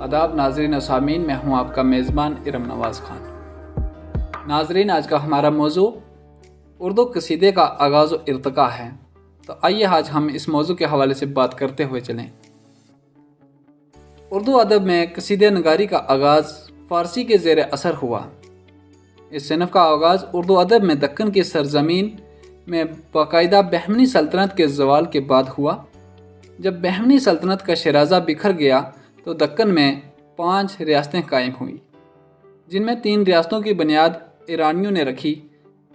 आदाब नाजरीन और सामीन, मैं हूं आपका मेज़बान इरम नवाज़ खान। नाजरीन, आज का हमारा मौजू उर्दू कसीदे का आगाज़ व इर्तिका है। तो आइए आज हम इस मौजू के हवाले से बात करते हुए चलें। उर्दू अदब में कसीदे नगारी का आगाज़ फ़ारसी के ज़ेर असर हुआ। इस सिनफ का आगाज़ उर्दू अदब में दक्कन की सरजमीन में बाकायदा बहमनी सल्तनत के ज़वाल के बाद हुआ। जब बहमनी सल्तनत का शराज़ा बिखर गया तो दक्कन में 5 रियासतें कायम हुई, जिनमें 3 रियासतों की बुनियाद ईरानियों ने रखी: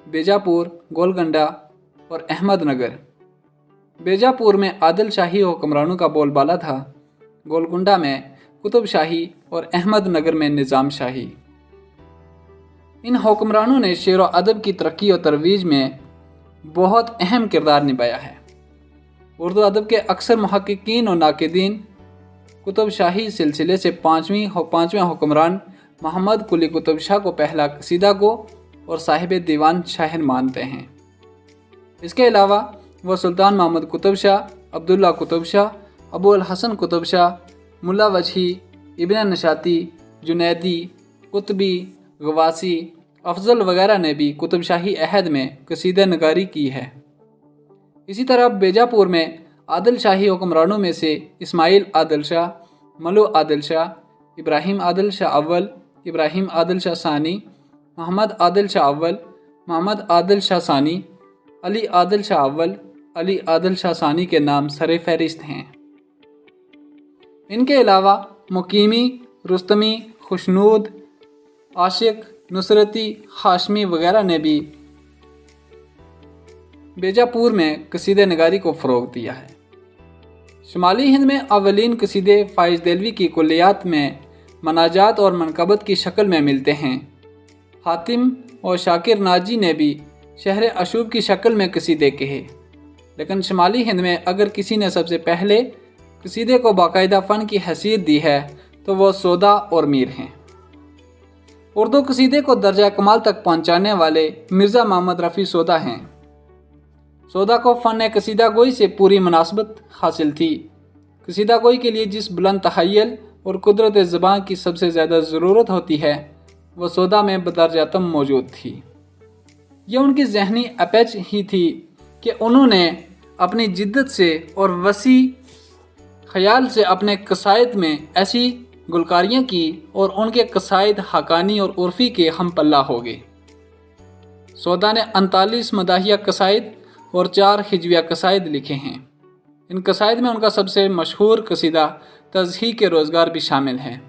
बेजापुर, गोलगंडा और अहमदनगर। बेजापुर में आदिल शाही हुक्मरानों का बोलबाला था, गोलकुंडा में कुतुब शाही और अहमदनगर में निज़ाम शाही। इन हुक्मरानों ने शेर व अदब की तरक्की और तरवीज में बहुत अहम किरदार निभाया है। उर्दू अदब के अक्सर मुहक्किकीन और नाक़िदीन कुतुब शाही सिलसिले से पाँचवें हुक्मरान मोहम्मद कुली कुतुब शाह को पहला कसीदा गो और साहिब दीवान शाहिर मानते हैं। इसके अलावा वह सुल्तान महमूद कुतुब शाह, अब्दुल्ला कुतुब शाह, अबू अल हसन कुतुब शाह, मुल्ला वजही, इब्न नशाती, जुनैदी, कुतबी, गवासी, अफजल वगैरह ने भी कुतुब शाही अहद में कसीदा नगारी की है। इसी तरह बेजापुर में आदिल शाही हुक्मरानों में से इस्माइल आदिल शाह, मलो आदिल शाह, इब्राहिम आदिल शाह अव्वल, इब्राहिम आदिल शाह सानी, मोहम्मद आदिल शाह अव्वल, मोहम्मद आदिल शाह सानी, अली आदिल शाह अव्वल, अली आदिल शाह सानी के नाम सरे फहरिस्त हैं। इनके अलावा मुकीमी, रुस्तमी, खुशनूद, आशिक, नुसरती, हाशमी वगैरह ने भी बेजापुर में कसीदे नगारी को फ़रोग़ दिया है। शुमाली हिंद में अवलीन कसीदे फ़ाइज़ देलवी की कुल्लियात में मनाजात और मनकबत की शक्ल में मिलते हैं। हातिम और शाकिर नाजी ने भी शहर अशूब की शक्ल में कसीदे कहे। लेकिन शुमाली हिंद में अगर किसी ने सबसे पहले कसीदे को बाकायदा फ़न की हैसियत दी है तो वह सौदा और मीर हैं। उर्दू कसीदे को दर्जा कमाल तक पहुँचाने वाले मिर्ज़ा मोहम्मद रफ़ी सौदा हैं। सौदा को फ़न कसीदा गोई से पूरी मुनासबत हासिल थी। कसीदा गोई के लिए जिस बुलंद तख़य्युल और कुदरत ज़बान की सबसे ज़्यादा ज़रूरत होती है वह सौदा में बदरजातम मौजूद थी। यह उनकी ज़हनी अपैच ही थी कि उन्होंने अपनी जिद्दत से और वसी ख़याल से अपने कसायद में ऐसी गुलकारियाँ की और उनके कसायद हकानी और उर्फ़ी के हम पल्ला हो गए। सौदा ने 39 मदाहिया कसायद और 4 हिजविया कसायद लिखे हैं। इन कसायद में उनका सबसे मशहूर कसीदा तज़हीक़ रोज़गार भी शामिल है,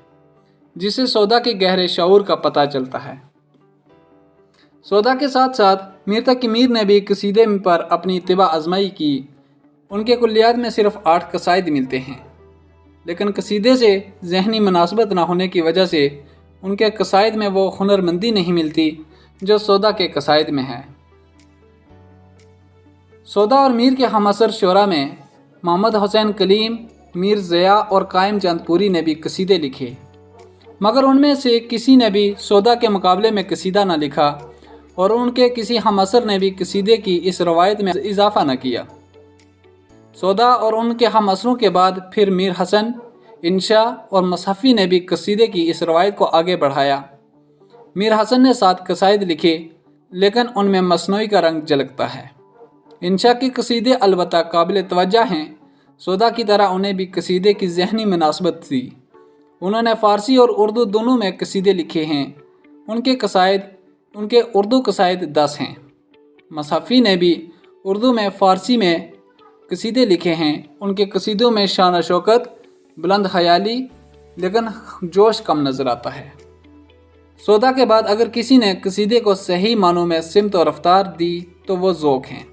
जिससे सौदा के गहरे शऊर का पता चलता है। सौदा के साथ साथ मीर तकी मीर ने भी कसीदे पर अपनी इत्तिबा आजमाई की। उनके कुल्लियात में सिर्फ 8 कसायद मिलते हैं, लेकिन कसीदे से ज़हनी मुनासबत न होने की वजह से उनके कसायद में वो हुनरमंदी नहीं मिलती जो सौदा के कसायद में है। सौदा और मीर के हमअसर शोरा में मोहम्मद हुसैन कलीम, मीर ज़िया और कायम चंदपुरी ने भी कसीदे लिखे, मगर उनमें से किसी ने भी सौदा के मुकाबले में कसीदा न लिखा और उनके किसी हमअसर ने भी कसीदे की इस रवायत में इजाफ़ा न किया। सौदा और उनके हमअसरों के बाद फिर मीर हसन, इंशा और मसहफ़ी ने भी कसीदे की इस रवायत को आगे बढ़ाया। मीर हसन ने 7 कसायद लिखे, लेकिन उनमें मसनूई का रंग झलकता है। इंशा के कसीदे अलबत्ता काबिल तवज्जो हैं। सौदा की तरह उन्हें भी कसीदे की ज़हनी मुनासबत थी। उन्होंने फ़ारसी और उर्दू दोनों में कसीदे लिखे हैं। उनके उर्दू कसायद 10 हैं। मसहफ़ी ने भी उर्दू में फ़ारसी में कसीदे लिखे हैं। उनके कसीदों में शान व शौकत, बुलंद ख़याली, लेकिन जोश कम नज़र आता है। सौदा के बाद अगर किसी ने कसीदे को सही मानों में सिमत और रफ्तार दी तो वो ज़ौक़ हैं।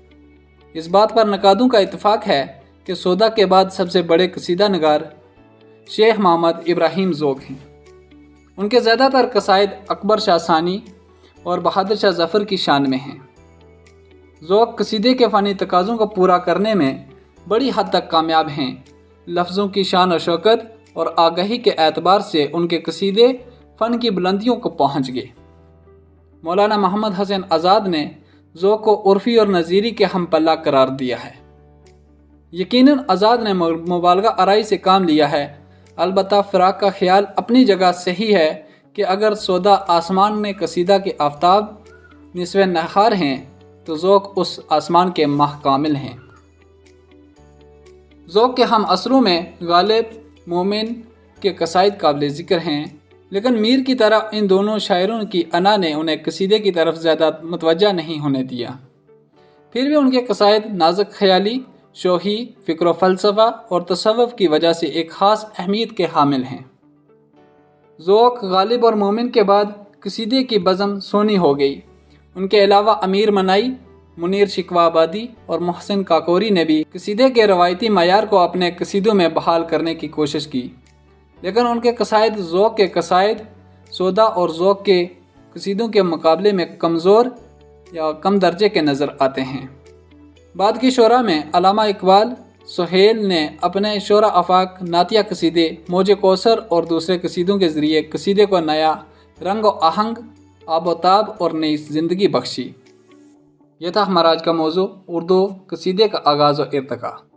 इस बात पर नकादों का इत्तेफाक है कि सौदा के बाद सबसे बड़े कसीदा नगार शेख मोहम्मद इब्राहिम ज़ौक़ हैं। उनके ज़्यादातर कसायद अकबर शाह सानी और बहादुर शाह ज़फ़र की शान में हैं। ज़ौक़ कसीदे के फ़नी तकाज़ों को पूरा करने में बड़ी हद तक कामयाब हैं। लफ्ज़ों की शान और शौकत और आगाही के एतबार से उनके कसीदे फ़न की बुलंदियों को पहुँच गए। मौलाना मोहम्मद हसन आज़ाद ने ज़ौक़ को उर्फ़ी और नज़ीरी के हम पल्ला करार दिया है। यकीनन आज़ाद ने मुबालगा आराई से काम लिया है, البتہ فراق کا خیال اپنی جگہ صحیح ہے کہ اگر سودا آسمان میں قصیدہ کے آفتاب نصف نہار ہیں تو ذوق اس آسمان کے ماہ کامل ہیں۔ ذوق کے ہم اثروں میں غالب، مومن کے قصائد قابل ذکر ہیں، لیکن میر کی طرح ان دونوں شاعروں کی انا نے انہیں قصیدے کی طرف زیادہ متوجہ نہیں ہونے دیا۔ پھر بھی ان کے قصائد نازک خیالی، شوخی، فکر و فلسفہ اور تصوف کی وجہ سے ایک خاص اہمیت کے حامل ہیں۔ ذوق، غالب اور مومن کے بعد قصیدے کی بزم سونی ہو گئی۔ ان کے علاوہ امیر منائی، منیر شکوہ آبادی اور محسن کاکوری نے بھی قصیدے کے روایتی معیار کو اپنے قصیدوں میں بحال کرنے کی کوشش کی، لیکن ان کے قصائد ذوق کے قصائد سودا اور ذوق کے قصیدوں کے مقابلے میں کمزور یا کم درجے کے نظر آتے ہیں۔ بعد کی شعراء میں علامہ اقبال، سہیل نے اپنے شعرا آفاق، نعتیہ قصیدے، موج کوثر اور دوسرے قصیدوں کے ذریعے قصیدے کو نیا رنگ و آہنگ، آب و تاب اور نئی زندگی بخشی۔ یہ تھا ہمارا آج کا موضوع، اردو قصیدے کا آغاز و ارتقاء۔